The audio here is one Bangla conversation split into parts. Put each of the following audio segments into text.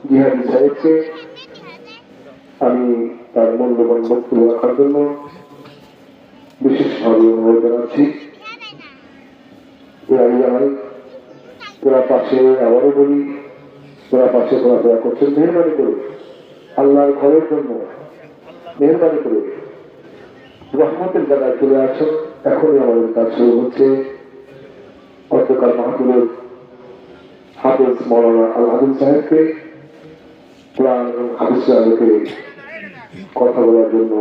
জিহাদি সাহেবকে আমি তার মূল্যবান বক্তব্য রাখার জন্য বিশেষভাবে অনুরোধ জানাচ্ছি। আমি জানাই তোরা পাশে আবারও বলি, তোরা পাশে ঘোরাফেরা করছেন, মেহরবানি করে আল্লাহর ঘরের জন্য মেহরবানি করে রহমতের জায়গায় চলে আসো। এখনই আমাদের কাজ শুরু হচ্ছে। গতকাল মাহফিলের হাফেজ মৌলানা আল হাদিস সাহেবকে কোরআন এবং হাদিস সাহেবকে কথা বলার জন্য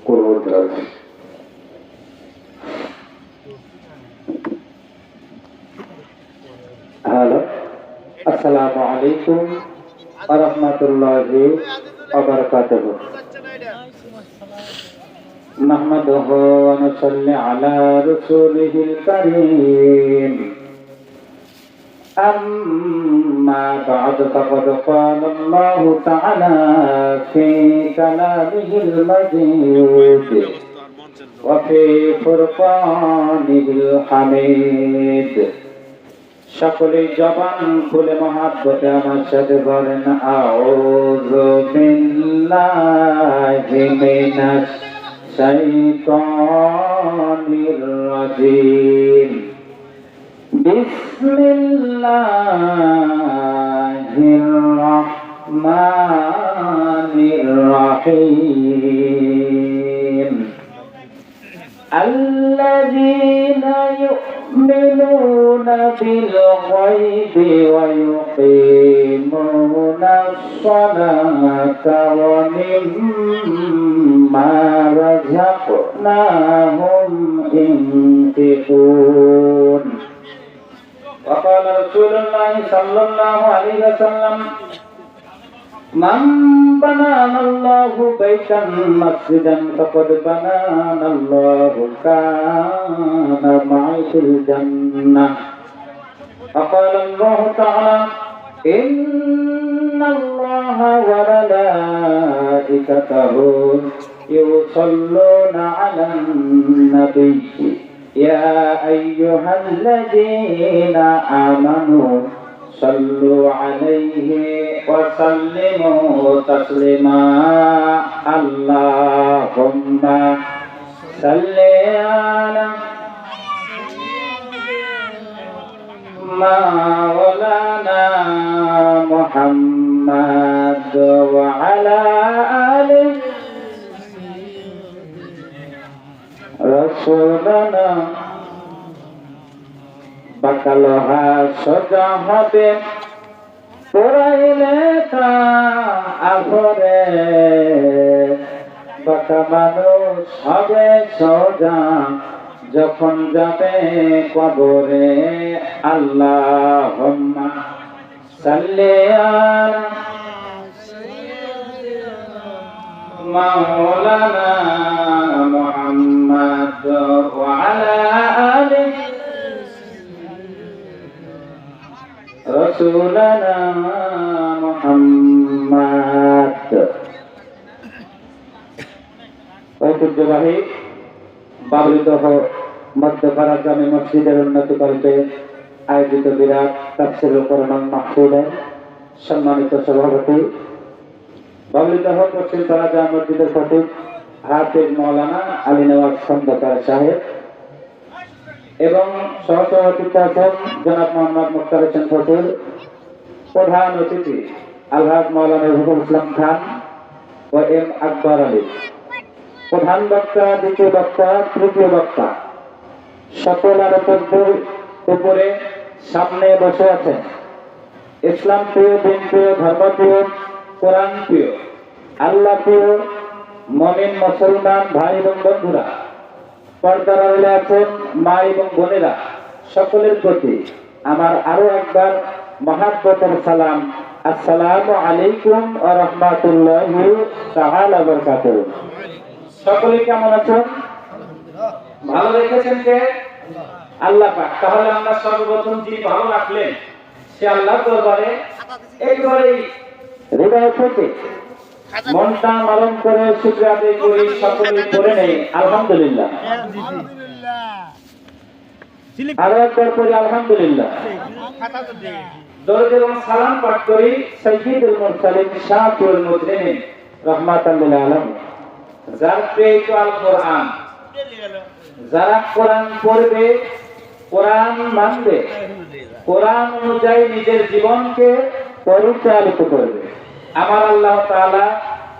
অনুরোধ জানাচ্ছি। হ্যালো, আসসালামু আলাইকুম ওয়া রাহমাতুল্লাহি ওয়া বারাকাতুহু। নাহমাদুহু ওয়া নুসাল্লি আলা রাসূলিহিল কারীম। أما بعد فقد قال الله تعالى في كلامه المجيد وفي فرقانه الحميد। সকলে জবান খুলে মহাব্বতে আমার সাথে বলেন আউযু বিল্লাহি মিনাশ শাইতানির রাজীম। বিসমিল্লাহির রহমানির রহিম। আল্লাযীনা ইউমিনুনা বিল গায়বি ওয়া ইউকিমুনাস সালাতা ওয়া মিম্মা রাযাকনাহুম ইনফিকুন। وقال رسول الله صلى الله عليه وسلم من بنانا الله بيتا مسجدا فقد بنانا الله كان معي في الجنة. وقال الله تعالى إن الله وملائكته يصلون على النبي يا أيها الذين آمنوا صلوا عليه وسلموا تسليما. اللهم صل على مولانا محمد وعلى آله রসুলনা। বাকালোহা সোজা হবে পোড়াইলে তা আভরে, বাকা মানুষ হবে সোজা যখন যাবে কবরে। আল্লাহুম্মা সাল্লি আলা মাওলানা মুহাম্মদ ওয়া আলা আলি রাসূলুনা মুহাম্মদ। ঐতিহ্যবাহী বাবলিদহ মধ্যপাড়া জামে মসজিদের উন্নতিকল্পে আয়োজিত বিরাট তাফসীরুল কোরআন মাহফিলের সম্মানিত সভাপতি বাবলিদহ পশ্চিম পাড়া জামে মসজিদের খতিব হাফেজ মৌলানা আলী নওয়াজ খন্দকার সাহেব এবং সহসভাপতিত্বে আছেন জনাব মোহাম্মদ মুখতার হোসেন ফতুল। প্রধান অতিথি আলহাজ মৌলানা রুহুল ইসলাম খান ও এম আকবর আলী। প্রধান বক্তা, দ্বিতীয় বক্তা, তৃতীয় বক্তা সকল আলোচকদের উপরে সামনে বসে আছেন ইসলাম প্রিয়, দিন প্রিয়, ধর্ম প্রিয়, কোরআন প্রিয়, আল্লাহ প্রিয় মুমিন মুসলমান ভাই এবং বন্ধুরা। পর্দার আড়ালে আছেন মা এবং বোনেরা, সকলের প্রতি আমার আরো একবার মহাব্বতের সালাম। আসসালামু আলাইকুম ওয়া রাহমাতুল্লাহি তাআলা ওয়া বারাকাতুহু। সকলে কেমন আছেন? ভালো রেখেছেন কে? আল্লাহ পাক। তাহলে আমরা সর্বপ্রথম যে ভালো রাখলেন সে আল্লাহর দরবারে একেবারেই হৃদয় থেকে মনটা নরম করে শুকরিয়া আদায় করি, সকলে করে নেই আলহামদুলিল্লাহ। আরো একবার করি আলহামদুলিল্লাহ। দরুদ এবং সালাম পাঠ করি সাইয়্যিদুল মুরসালিন শাফিউল মুজরিমিন রাহমাতাল লিল আলামিন। যার প্রিয় আল কোরআন, যারা কোরআন পড়বে, কোরআন মানবে, কোরআন অনুযায়ী নিজের জীবনকে পরিচালিত করবে, আমার আল্লাহ তাআলা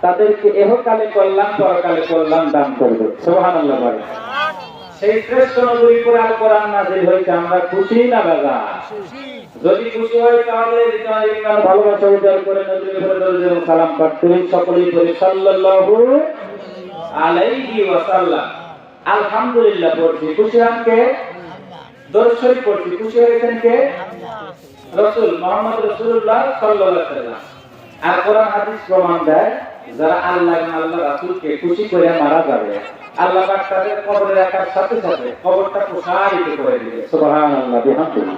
তাদেরকে ইহকালে কল্যাণ পরকালে কল্যাণ দান করবে। সুবহানাল্লাহ বলেন। সেই শ্রেষ্ঠ নবীর উপর আল কোরআন নাযিল হয়েছে, আমরা খুশি না বাবা? যদি খুশি হয় তাহলে হৃদয় ইমান ভালোবাসা উজাড় করে নবীর উপর দরুদ এবং সালাম পাঠ করি, সকলেই পড়ি সাল্লাল্লাহু আলাইহি ওয়াসাল্লাম। আলহামদুলিল্লাহ পড়ছি, খুশি হন কে? দরুদ শরীফ পড়ছি, খুশি হয়েছেন কে? রাসূল মুহাম্মদ রাসূলুল্লাহ সাল্লাল্লাহু আলাইহি ওয়াসাল্লাম। আর কোরআন হাদিস প্রমাণ দেয়, যারা আল্লাহ এবং আল্লাহ রাসূলকে খুশি করে মারা যাবে, আল্লাহ পাক তাদের কবরে রাখার সাথে সাথে কবরটা প্রসারিত করে দিবে। সুবহানাল্লাহ বিহামদিহি।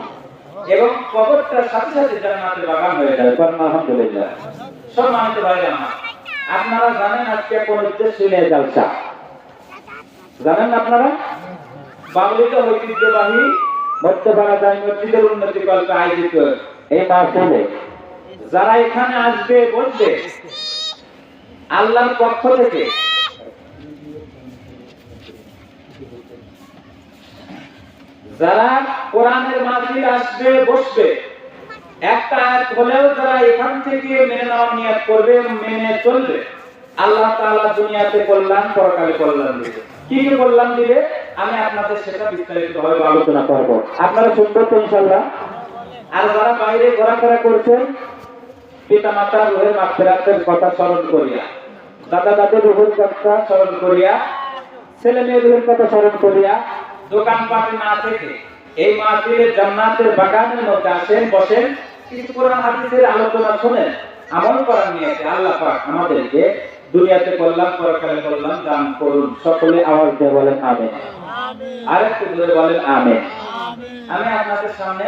এবং কবরটার সাথে সাথে জান্নাতের বাগান হয়ে যাবে। আলহামদুলিল্লাহ। সম্মানিত ভাইরা আমার, আপনারা জানেন আজকে কোন উদ্দেশ্য নিয়ে জালসা? জানেন আপনারা? বাঙালিত ঐতিহ্যবাহী মধ্যপাড়া জামে মসজিদের উন্নতি কল্পে আয়োজিত এই মাহফিলে যারা এখানে আসবে বসবে, আল্লাহর পক্ষ থেকে যারা কোরআনের মাহফিল আসবে বসবে, একটা আয়াত হলেও যারা এখান থেকে মেনে নেওয়ার নিয়ত করবে, মেনে চলবে, আল্লাহ তাআলা দুনিয়াতে কল্যাণ পরকালে কল্যাণ দিবে। কি কি কল্যাণ দিবে আমি আপনাদের সেটা বিস্তারিতভাবে আলোচনা করব, আপনারা শুনবেন তো ইনশাআল্লাহ। আর যারা বাইরে ঘোরাফেরা করছেন, পিতা মাতার রুহের মাগফিরাতের কথা স্মরণ করিয়া, দাদা দাদির রুহের কথা স্মরণ করিয়া, ছেলে মেয়ের রুহের কথা স্মরণ করিয়া, দোকানপাট না থেকে এই মাহফিলের জান্নাতের বাগানের মধ্যে আসেন, বসেন, কিছু কোরআন হাদিসের আলোচনা শুনেন, আমল করার নিয়তে আল্লাহ পাক আমাদেরকে দুনিয়াতে কল্যাণ পরকালে কল্যাণ দান করুন। সকলে আওয়াজ দিয়ে বলেন আমিন। আর একটু জোরে বলেন আমিন। আমি আপনাদের সামনে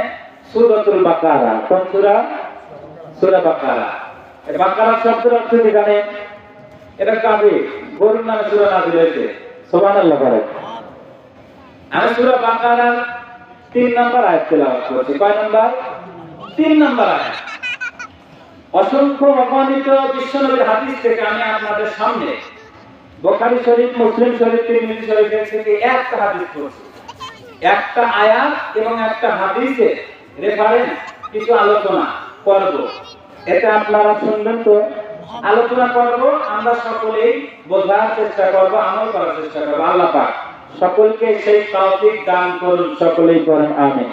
সূরাতুল বাকারা, কোন সূরা? সূরা বাকারা। এই বাকারা শব্দের অর্থ কি জানেন? এটা কাবি গরুর নামে সূরা নাযিল হয়েছে। সুবহানাল্লাহ বলেন। আমি সূরা বাকারার 3 নম্বর আয়াত তেলাওয়াত করছি। কয় নম্বর? 3 নম্বর আয়াত। অসংখ্য অগণিত বিশ্বনবীর হাদিস থেকে আমি আপনাদের সামনে বুখারী শরীফ, মুসলিম শরীফ, তিরমিজি শরীফ থেকে একটা হাদিস পড়ছি। একটা আয়াত এবং একটা হাদিসে রেফারেন্স কিছু আলোচনা করব। এটা আপনারা শুনবেন তো? আলোচনা করব, আমরা সকলেই বোঝার চেষ্টা করব, আমল করার চেষ্টা করব। আল্লাহ পাক সকলকে সেই তৌফিক দান করুন। সকলেই বলেন আমিন।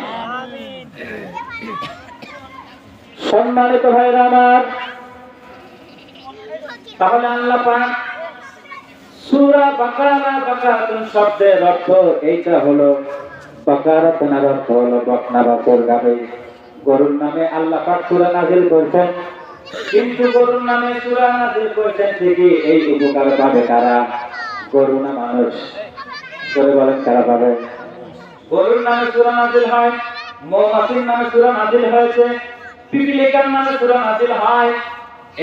সম্মানিত ভাইরা আমার, তাহলে আল্লাহ পাক সূরা বাকারা, বাকারাতুন শব্দের অর্থ এইটা হলো, বাকারাতুন এর অর্থ হলো বকনা বাছুর গাভী। গরুর নামে আল্লাহ পাক সূরা নাযিল করেছেন, কিন্তু গরুর নামে সূরা নাযিল করেছেন ঠিকই, এই উপকার পাবে কারা? গরু না মানুষ? করে বলেন কারা পাবে? গরুর নামে সূরা নাযিল হয়, মৌমাছির নামে সূরা নাযিল হয়েছে, পিপিলিকার নামে সূরা নাযিল হয়,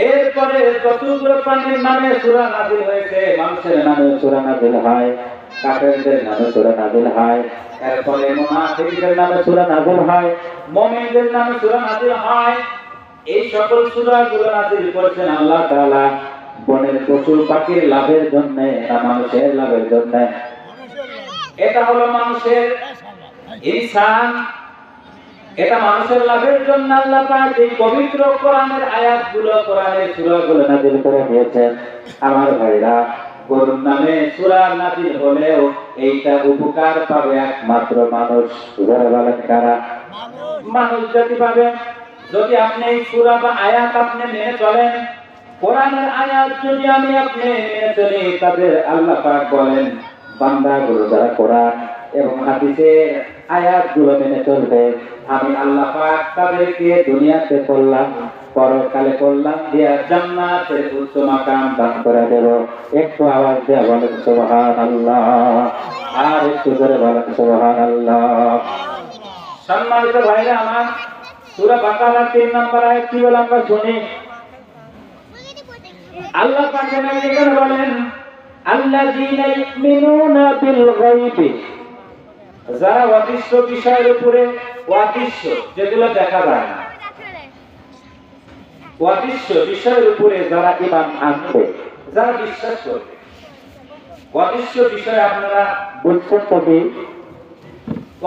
এরপরে যতগুলো প্রাণীর নামে সূরা নাযিল হয়েছে, মানুষের নামে সূরা নাযিল হয়, কাফেরদের নামে সূরা নাযিল হয়, এরপরে মুনাফিকদের নামে সূরা নাযিল হয়, মুমিনদের নামে সূরা নাযিল হয়। এই সকল সূরাগুলো নাযিল করেছেন আল্লাহ তাআলা বনের পশু পাখির লাভের জন্য না মানুষের লাভের জন্য? এটা হলো মানুষের ইনসান, এটা মানুষের লাভের জন্য আল্লাহ পাক এই পবিত্র কোরআনের আয়াতগুলো, কোরআনের সূরাগুলো নাযিল করে দিয়েছেন। আমার ভাইরা, গরুর নামে সূরা নাযিল হলেও এইটা উপকার পাবে একমাত্র মানুষ। যারা বলেন কারা? মানুষ জাতি পাবে। যদি আপনি এই সূরা বা আয়াত আপনি মেনে চলেন, কোরআনের আয়াত যদি আপনি মেনে চলেন, তাদের আল্লাহ পাক বলেন বান্দাগুলো যারা কোরআন এবং হাদিসের আয়াতগুলো মেনে চলবে, আমি আল্লাহ পাক তাদেরকে দুনিয়াতে কল্যাণ পরকালে কল্যাণ দিয়া জান্নাতের উচ্চ মাকাম দান করে দেব। একটু আওয়াজ দিয়ে বলেন সুবহানাল্লাহ। আর একটু জোরে বলেন সুবহানাল্লাহ। সম্মানিত ভাইরা আমার, সূরা বাকারার 3 নম্বর আয়াত কি বলে আমরা শুনি? আল্লাহ পাক এখানে বলেন আল্লাযীনা ইউমিনুনা বিল গায়বি, যারা অদৃশ্য বিষয়ের উপরে, অদৃশ্য যেগুলো দেখা যায় না, অদৃশ্য বিষয়ের উপরে যারা ঈমান আনবে, যারা বিশ্বাস করবে। অদৃশ্য বিষয় আপনারা বুঝছেন তো কি?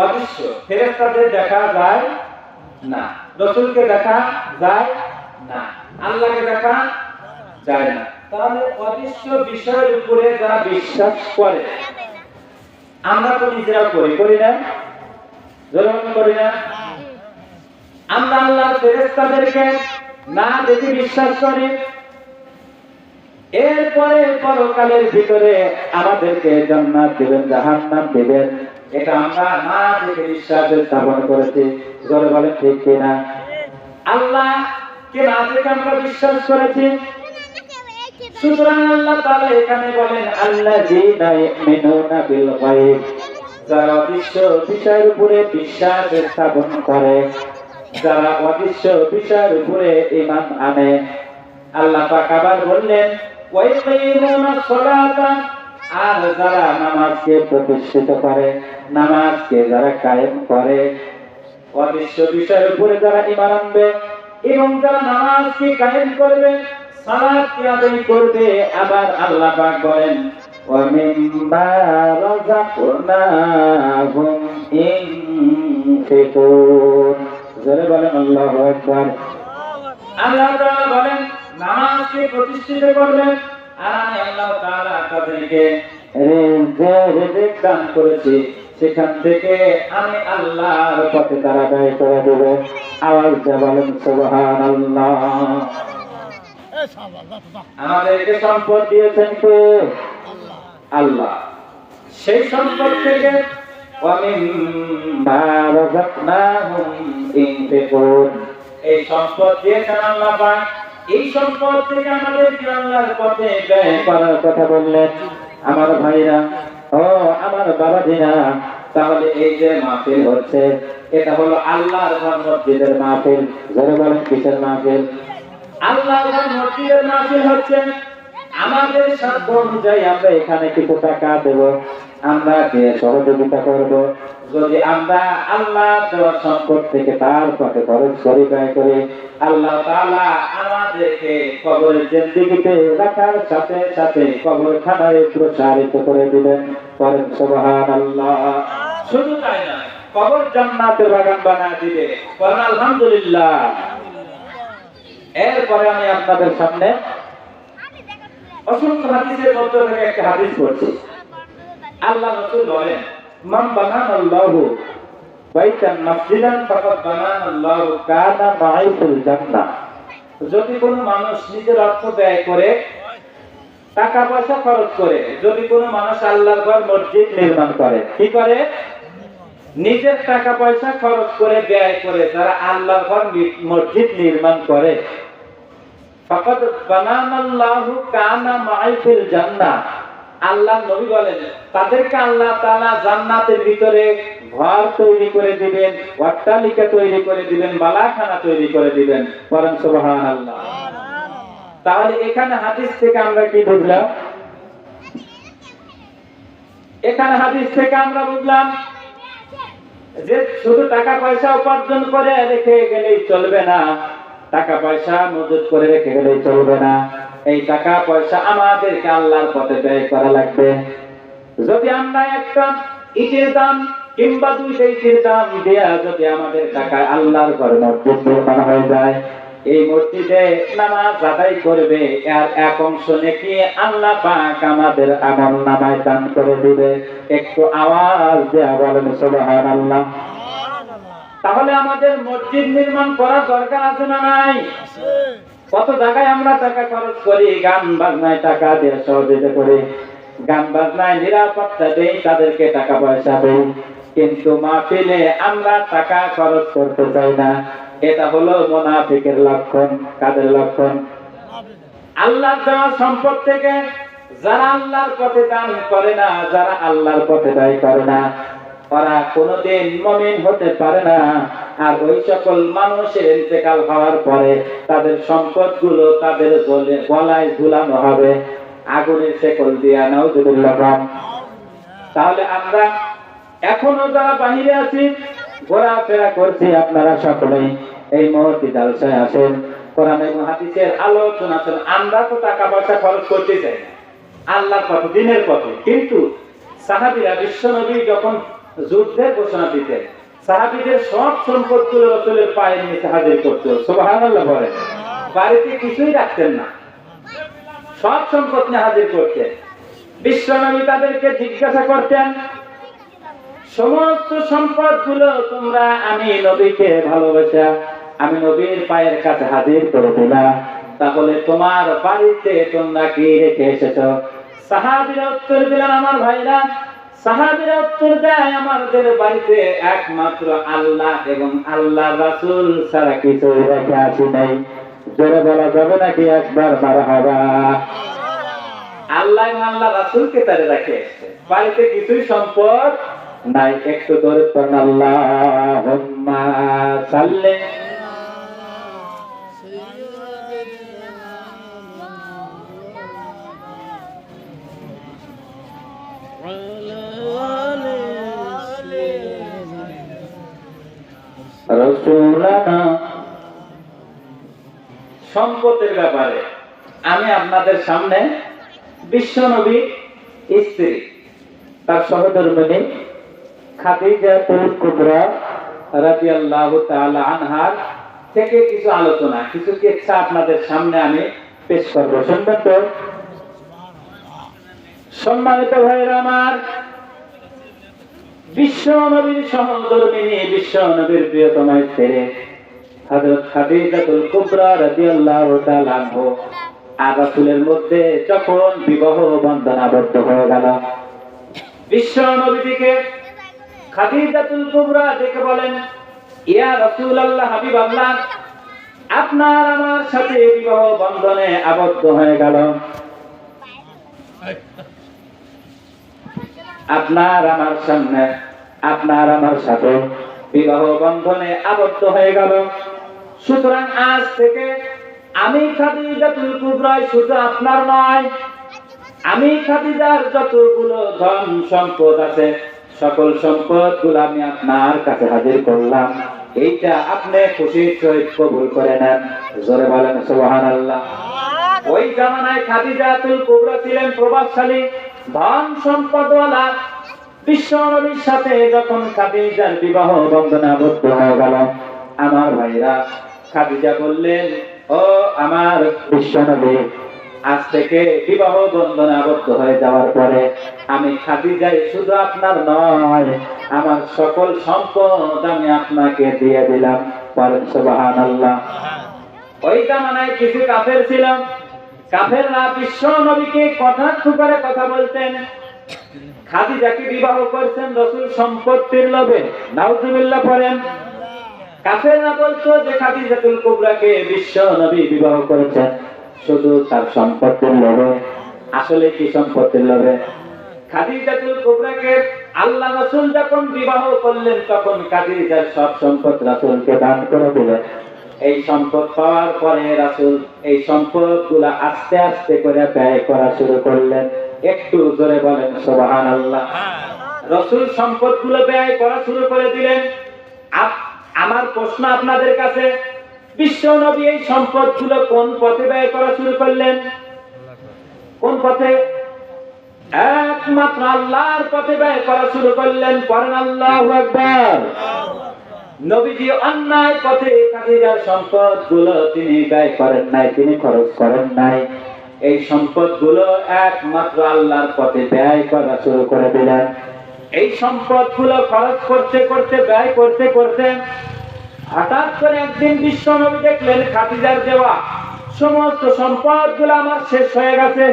অদৃশ্য ফেরেশতাদের দেখা যায় না, রাসূলকে দেখা যায় না, আল্লাহকে দেখা যায় না। তাহলে অদৃশ্য বিষয়ের উপরে যারা বিশ্বাস করে, আমরা তো নিজেরা করি না? জরুরি করি না? আমরা আল্লাহর ফেরেশতাদেরকে না দেখে বিশ্বাস করি, এরপরে পরকালের ভিতরে আমাদেরকে জান্নাত দিবেন, জাহান্নাম দিবেন, এটা আমরা না দেখে বিশ্বাস স্থাপন করেছি। জোরে বলেন ঠিক কিনা? আল্লাহকে না দেখে আমরা বিশ্বাস করেছি। সুতরাং আল্লাহ তাআলা এখানে বলেন আল্লাযীনা ইউমিনুনা বিল গায়ব, যারা অদৃশ্য বিষয়ের উপরে বিশ্বাস স্থাপন করে, যারা অদৃশ্য বিষয়ের উপরে ঈমান আনে। আল্লাহ পাক আবার বললেন ওয়াইকিমুনাস সালাতা, আর যারা নামাজকে প্রতিষ্ঠিত করে, নামাজকে যারা কায়েম করে, অদৃশ্য বিষয়ের উপরে যারা ঈমান আনবে এবং যারা নামাজকে কায়েম করবে, সালাতকে আদায় করবে। আবার আল্লাহ পাক বলেন ওয়া মিম্মা রাযাকনাহুম ইনফিকুন। জোরে বলেন আল্লাহু আকবার। আল্লাহ তাআলা বলেন নামাজকে প্রতিষ্ঠিত করবেন, আর আমি আল্লাহ তাআলা তাদেরকে রিজিক দান করেছি, সেখান থেকে আমি আল্লাহর পথে তারা ব্যয় করে দেবে। আওয়াজ দিয়ে বলেন সুবহানাল্লাহ। আমাদেরকে সম্পদ দিয়েছেন কে? আল্লাহ। সেই সম্পদ থেকে ওয়া মিম্মা রাযাকনাহুম ইনফিকুন, এই সম্পদ দিয়েছেন আল্লাহ পাক। এই সম্পদ থেকে আমাদেরকে আল্লাহর পথে ব্যয় করার কথা বললেন। আমার ভাইরা ও আমার বাবাজিরা, তাহলে এই যে মাহফিল হচ্ছে, এটা হলো আল্লাহর ঘর মসজিদের মাহফিল। যারা বলেন কিসের মাহফিল? আল্লাহর ঘর মসজিদের মাহফিল হচ্ছে। আমাদের সাধ্য অনুযায়ী আমরা এখানে কিছু টাকা দেব, আমরা দিয়ে সহযোগিতা করব। যদি আমরা আল্লাহ দেওয়ার সম্পদ থেকে তার পথে খরচ করি, ব্যয় করি, আল্লাহ তাআলা আমাদেরকে কবরের জিন্দেগিতে রাখার সাথে সাথে কবরখানায় প্রসারিত করে দিবেন। করেন সুবহানাল্লাহ। শুধু তাই না, কবর জান্নাতের বাগান বানায় দিবে। করেন আলহামদুলিল্লাহ। এরপরে আমি আপনাদের সামনে অসংখ্য হাদিসের মধ্যে থেকে একটা হাদিস পড়ছি। আল্লাহ রাসূল বলেন মান বানানাল্লাহু বাইতান মাসজিদান ফাকাদ বানানাল্লাহু কানা মাইফুল জান্নাহ। যদি কোনো মানুষ নিজের অর্থ ব্যয় করে, টাকা পয়সা খরচ করে, যদি কোনো মানুষ আল্লাহর ঘর মসজিদ নির্মাণ করে, কি করে? নিজের টাকা পয়সা খরচ করে, ব্যয় করে যারা আল্লাহর ঘর মসজিদ নির্মাণ করে, ফাকাদ বানানাল্লাহু কানা মাইফিল জান্নাহ। আল্লাহ নবী বলেন তাদেরকে আল্লাহ তাআলা জান্নাতের ভিতরে ঘর তৈরি করে দিবেন, অট্টালিকা তৈরি করে দিবেন, বালাখানা তৈরি করে দিবেন। বলেন সুবহানাল্লাহ। তাহলে এখানে হাদিস থেকে আমরা কি বুঝলাম? এখানে হাদিস থেকে আমরা বুঝলাম যে শুধু টাকা পয়সা উপার্জন করে রেখে গেলেই চলবে না, টাকা পয়সা মজুত করে রেখে গেলেই চলবে না। এই টাকা পয়সা আমাদেরকে আল্লাহর পথে ব্যয় করা লাগবে। যদি আমরা একটা ইটের দাম কিংবা দুইটা ইটের দাম দেয়া যদি আমাদের টাকায় আল্লাহর ঘরে মসজিদ নির্মাণ হয়ে যায়, এই মসজিদে নামাজ আদায় করবে, এর এক অংশ নেকি আল্লাহ পাক আমাদের আমলনামায় দান করে দিবে। একটু আওয়াজ দেয়া বলেন সুবহানাল্লাহ। তাহলে আমাদের মসজিদ নির্মাণ করার দরকার আছে না নাই? কত জায়গায় আমরা টাকা খরচ করি, গান বাজনায় টাকা দিয়ে সহযোগিতা করি, গান বাজনায় নিরাপত্তা দেই, তাদেরকে টাকা পয়সা দেই, কিন্তু মাহফিলে আমরা টাকা খরচ করতে চাই না। এটা হলো মুনাফিকের লক্ষণ। কাদের লক্ষণ? আল্লাহর দেওয়া সম্পদ থেকে যারা আল্লাহর পথে দান করে না, যারা আল্লাহর পথে ব্যয় করে না, ওরা কোনোদিন মুমিন হতে পারে না। আর ওই সকল মানুষের ইন্তেকাল হওয়ার পরে তাদের সম্পদগুলো তাদের গলায় ঝুলানো হবে আগুনের শেকল দিয়ে। নাউযুবিল্লাহ। তাহলে আমরা এখনো যারা বাহিরে আছি, ঘোরাফেরা করছি, আপনারা সকলেই এই মুহূর্তে জালসায় আসেন, কোরআন এবং হাদিসের আলোচনা চলে। আমরা তো টাকা পয়সা খরচ করতে চাই না আল্লাহর পথে, দিনের পথে, কিন্তু সাহাবীরা বিশ্বনবী যখন যুদ্ধের ঘোষণা দিতেন, সাহাবীদের সব সম্পদগুলো রাসূলের পায়ের নিচে হাজির করত। সুবহানাল্লাহ বলেন। বাড়িতে কিছুই রাখতেন না, সব সম্পদ নিয়ে হাজির করতেন। বিশ্বনবী তাদেরকে জিজ্ঞাসা করতেন, সমস্ত সম্পদগুলো তোমরা আমি নবীকে ভালোবাসা আমি নবীর পায়ের কাছে হাজির করে দিলাম, তাহলে তোমার বাড়িতে তোমরা কি রেখে এসেছো? সাহাবীরা উত্তর দিলেন, আমার ভাইরা, সাহাবীরা উত্তর দেয়, আমাদের বাড়িতে একমাত্র আল্লাহ এবং আল্লাহর রাসূল ছাড়া কিছু রেখে আসি নাই। জোরে বলা যাবে নাকি একবার মারহাবা? আল্লাহ এবং আল্লাহ রাসূলকে তারা রেখে এসেছে, বাড়িতে কিছুই সম্পদ নাই। একটু জোরে পড়ুন, আল্লাহুম্মা সাল্লি। সম্পদের ব্যাপারে আমি আপনাদের সামনে বিশ্বনবী স্ত্রী তার সহধর্মিণী খাদিজাতুল কুবরা রাদিয়াল্লাহু তাআলা আনহার থেকে কিছু আলোচনা, কিছু কিচ্ছা আপনাদের সামনে আমি পেশ করব। শুনবেন তো? সম্মানিত ভাইরা আমার, বিশ্বনবীর সহধর্মিণী, বিশ্বনবীর প্রিয়তম স্ত্রী হযরত খাদিজাতুল কুবরা রাদিয়াল্লাহু তাআলা আনহা আর রাসূলের মধ্যে যখন বিবাহ বন্ধন আবদ্ধ হয়ে গেল, বিশ্বনবীকে খাদিজাতুল কুবরা দেখে বলেন, ইয়া রাসূলুল্লাহ, হাবিবাল্লাহ, আপনার আমার সাথে বিবাহ বন্ধনে আবদ্ধ হয়ে গেল, আপনার আমার সামনে আপনার আমার সাথে বিবাহ বন্ধনে আবদ্ধ হয়ে গেল। সুতরাং আজ থেকে আমি খাদিজাতুল কুবরা শুধু আপনার নয়, আমি খাদিজার যতগুলো ধন সম্পদ আছে সকল সম্পদগুলো আমি আপনার কাছে হাজির করলাম, এইটা আপনি খুশির সহিত কবুল করে নেন। জোরে বলেন সুবহানাল্লাহ। ওই জামানায় খাদিজাতুল কুবরা ছিলেন প্রভাবশালী, ধন সম্পদওয়ালা। বিশ্বনবীর সাথে যখন খাদিজার বিবাহ বন্ধনে আবদ্ধ হয়ে গেল, আমার ভাইরা, খাদিজা বললেন, ও আমার বিশ্বনবী, আজ থেকে বিবাহ বন্ধনে আবদ্ধ হয়ে যাওয়ার পরে আমি খাদিজাই শুধু আপনার নয়, আমার সকল সম্পদ আমি আপনাকে দিয়ে দিলাম। বলেন সুবহানাল্লাহ। ওই জামানায় কিছু কাফের ছিল, কাফেররা বিশ্বনবীকে কটাক্ষ করে কথা বলতেন। খাদিজাকে বিবাহ করেছেন রাসূল সম্পত্তির লোভে, নাউজুবিল্লাহ পড়েন। কাফেররা বলতো যে খাদিজাতুল কুবরাকে বিশ্বনবী বিবাহ করেছেন শুধু তার সম্পত্তির লোভে। আসলে কি সম্পত্তির লোভে? খাদিজাতুল কুবরাকে আল্লাহ রাসূল যখন বিবাহ করলেন তখন খাদিজার সব সম্পদ রাসূলকে দান করে দিলেন। এই সম্পদ পাওয়ার পরে রাসূল এই সম্পদগুলো আস্তে আস্তে করে ব্যয় করা শুরু করলেন। একটু জোরে বলেন সুবহানাল্লাহ। রাসূল সম্পদগুলো ব্যয় করা শুরু করে দিলেন। আমার প্রশ্ন আপনাদের কাছে, বিশ্বনবী এই সম্পদগুলো কোন পথে ব্যয় করা শুরু করলেন? কোন পথে? একমাত্র আল্লাহর পথে ব্যয় করা শুরু করলেন। পড়েন আল্লাহু আকবার। নবীজি অন্যায় পথে খাদিজার সম্পদগুলো তিনি ব্যয় করেন নাই, তিনি খরচ করেন নাই। এই সম্পদগুলো একমাত্র আল্লাহর পথে ব্যয় করা শুরু করে দিলেন। এই সম্পদগুলো খরচ করতে করতে, ব্যয় করতে করতে হঠাৎ করে একদিন বিশ্বনবী দেখলেন খাদিজার দেওয়া সমস্ত সম্পদগুলো আমার শেষ হয়ে গেছে।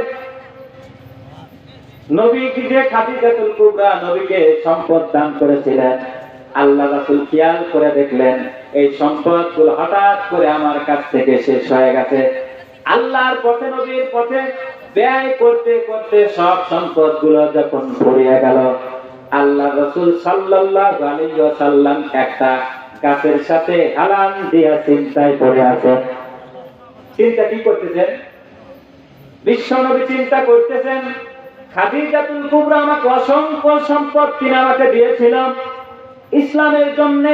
নবী যে খাদিজাতুল কুবরা নবীকে সম্পদ দান করেছিলেন, আল্লাহ রাসূল খেয়াল করে দেখলেন এই সম্পদগুলো হঠাৎ করে আমার কাছ থেকে শেষ হয়ে গেছে। আল্লাহর পথে, নবীর পথে ব্যয় করতে করতে সব সম্পদগুলো যখন ফুরিয়ে গেল, আল্লাহ রাসূল সাল্লাল্লাহু আলাইহি ওয়াসাল্লাম একটা গাছের সাথে হেলান দিয়া চিন্তায় পড়ে আছে। চিন্তা কি করতেছেন? বিশ্বনবী চিন্তা করতেছেন, খাদিজাতুল কুবরা আমাকে অসংখ্য সম্পদ তিনি আমাকে দিয়েছিল, ইসলামের জন্য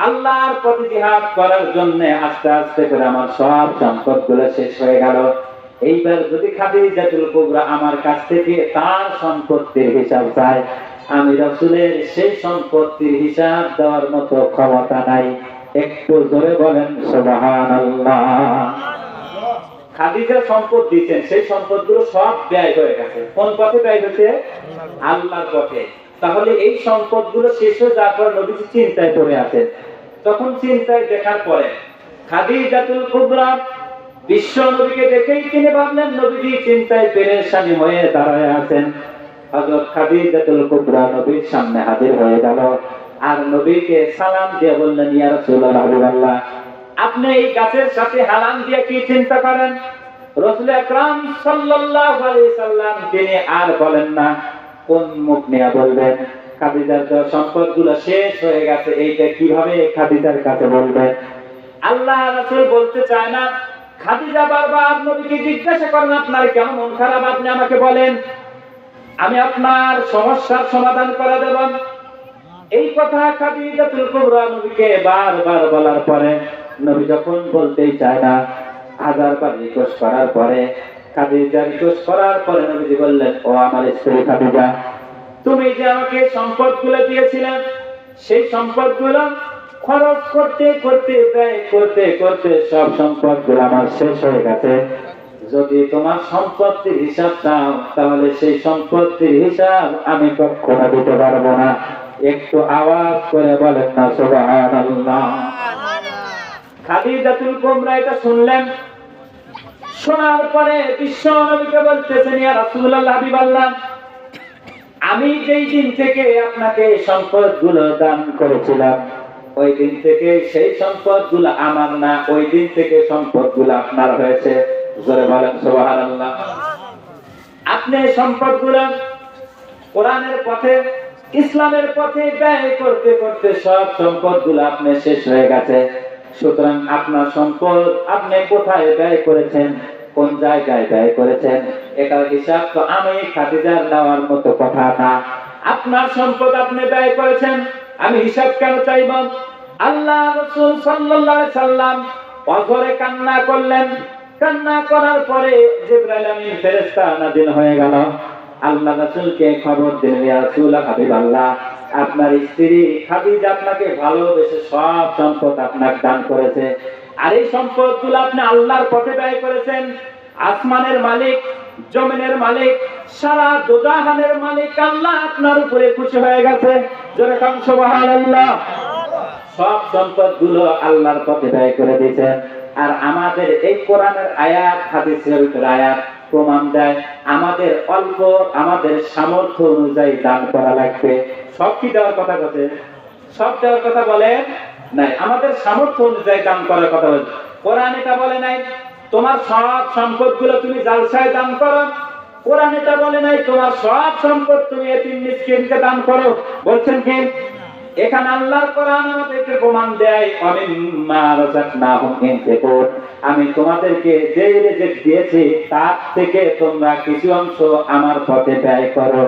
আল্লাহর পথে জিহাদ করার জন্য আস্তে আস্তে করে আমার সব সম্পদগুলো শেষ হয়ে গেল। এইবার যদি খাদিজাতুল কুবরা আমার কাছ থেকে তার সম্পত্তির হিসাব চায়, আমি রাসূলের সেই সম্পত্তির হিসাব দেওয়ার মতো ক্ষমতা নাই। একটু জোরে বলেন সুবহানাল্লাহ। খাদিজা সম্পদ দিচ্ছেন, সেই সম্পদগুলো সব ব্যয় হয়ে গেছে। কোন পথে ব্যয় হয়েছে? আল্লাহর পথে। তাহলে এই সম্পদগুলো শেষ হয়ে যাওয়ার পর নবীজি চিন্তায় পড়ে আছেন। তখন চিন্তায় দেখার পরে খাদিজাতুল কুবরা বিশ্ব নবীকে দেখেই তিনি ভাবলেন নবীজি চিন্তায় পেরেশানি হয়ে দাঁড়ায় আছেন। হযরত খাদিজাতুল কুবরা নবীর সামনে হাজির হয়ে গেল আর নবীকে সালাম দিয়ে বললেন, ইয়া রাসূলুল্লাহ, হাবিবাল্লাহ, আপনি এই গাছের সাথে হালাম দিয়ে কি চিন্তা করেন? রাসূল আকরাম সাল্লাল্লাহু আলাইহি সাল্লাম তিনি আর বলেন না, কোন মুখ নিয়ে বলবেন? খাদিজার সম্পদগুলো শেষ হয়ে গেছে, এইটা কিভাবে খাদিজার কাছে বলবেন? আল্লাহ রাসূল বলতে চায় না। খাদিজা বারবার নবীকে জিজ্ঞাসা করেন, আপনার কেমন মন খারাপ, আপনি আমাকে বলেন, আমি আপনার সমস্যার সমাধান করে দেব। এই কথা খাদিজাতুল কুবরা নবীকে বারবার বলার পরে নবী যখন বলতেই চায় না, হাজারবার রিকোয়েস্ট করার পরে, খাদিজা রিকোয়েস্ট করার পরে নবীজি বললেন, ও আমার স্ত্রী খাদিজা, তুমি যে আমাকে সম্পদগুলো দিয়েছিলে, সেই সম্পদগুলো খরচ করতে করতে ব্যয় করতে করতে সব সম্পদগুলো আমার শেষ হয়ে গেছে। যদি তোমার সম্পত্তির হিসাব চাও, তাহলে সেই সম্পত্তির হিসাব আমি কখনো দিতে পারবো না। একটু আওয়াজ করে বলেন না সুবহানাল্লাহ। খাদিজাতুল কুবরা এটা শুনলেন। শোনার পরে বিশ্ব নবীকে বলতেছেন, ইয়া রাসূলুল্লাহ, হাবিবাল্লাহ, আমি যেই দিন থেকে আপনাকে সম্পদগুলো দান করেছিলাম, ওই দিন থেকে সেই সম্পদগুলো আমার না, ওই দিন থেকে সম্পদগুলো আপনার হয়েছে। জোরে বলেন সুবহানাল্লাহ। আপনি সম্পদগুলো কোরআনের পথে, ইসলামের পথে ব্যয় করতে করতে সব সম্পদগুলো আপনি শেষ হয়ে গেছে। সুতরাং আপনার সম্পদ আপনি কোথায় ব্যয় করেছেন, কোন জায়গায় ব্যয় করেছেন, এটার হিসাব তো আমি খাদিজার দেওয়ার মতো কথা না। আপনার সম্পদ আপনি ব্যয় করেছেন, আমি হিসাব কেন চাইব? আল্লাহ রাসূল সাল্লাল্লাহু আলাইহি সাল্লাম অঝরে কান্না করলেন। কান্না করার পরে জিবরাইল আমিন ফেরেশতা নাযিল হয়ে গেল। আল্লাহ রাসূলকে খবর দিলেন, ইয়া রাসূলুল্লাহ, হাবিবাল্লাহ, আপনার স্ত্রী খাদিজা আপনাকে ভালোবেসে সব সম্পদ আপনাকে দান করেছে। আর এই সম্পদগুলো আপনি আল্লাহর পথে ব্যয় করেছেন। আসমানের মালিক, জমিনের মালিক, সারা দোজাহানের মালিক আল্লাহ আপনার উপরে খুশি হয়ে গেছে। জোরে কান সুবহানাল্লাহ। সব সম্পদগুলো আল্লাহর পথে ব্যয় করে দিয়েছেন। আর আমাদের এই কোরআনের আয়াত, হাদিসের আয়াত প্রমাণ দেয় আমাদের অল্প, আমাদের সামর্থ্য অনুযায়ী দান করা লাগবে। সব কি দেওয়ার কথা বলে? সব দেওয়ার কথা বলে নাই, আমাদের সামর্থ্য অনুযায়ী দান করার কথা বলে। কোরআন এটা বলে নাই তোমার সব সম্পদগুলো তুমি জালসায় দান করো। কোরআন এটা বলে নাই তোমার সব সম্পদ তুমি এতিম মিসকিনকে দান করো। বলছেন কি? এখানে আল্লাহর কোরআন আমাদেরকে প্রমাণ দেয়, অমিম্মা রাযাকনাহুম ইনফিকুন, আমি তোমাদেরকে যে রিজিক দিয়েছি তার থেকে তোমরা কিছু অংশ আমার পথে ব্যয় করো।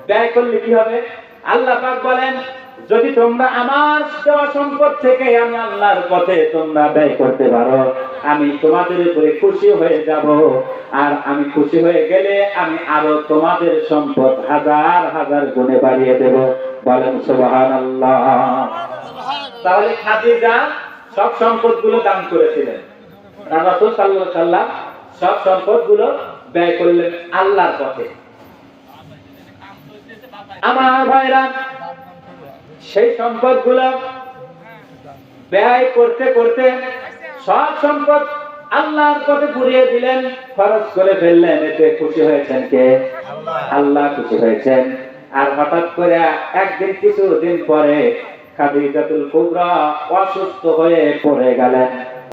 ব্যয় করলে কি হবে? আল্লাহ পাক বলেন, যদি তোমরা আমার দেওয়া সম্পদ থেকে আমি আল্লাহর পথে তোমরা ব্যয় করতে পারো, আমি তোমাদের উপরে খুশি হয়ে যাব। আর আমি খুশি হয়ে গেলে আমি আরো তোমাদের সম্পদ হাজার হাজার গুণে বাড়িয়ে দেব। বলেন সুবহানাল্লাহ। তাহলে খাদিজা সব সম্পদগুলো দান করেছিলেন, রাসূল সাল্লাল্লাহু আলাইহি সাল্লাম সব সম্পদগুলো ব্যয় করলেন আল্লাহর পথে। আমার ভাইরা, সেই সম্পদগুলো ব্যয় করতে করতে সব সম্পদ আল্লাহর পথে পুড়িয়ে দিলেন, খরচ করে ফেললেন। এতে খুশি হয়েছেন কে? আল্লাহ খুশি হয়েছেন। আর হঠাৎ করে একদিন, কিছুদিন পরে খাদিজাতুল কুবরা অসুস্থ হয়ে পড়ে গেলেন।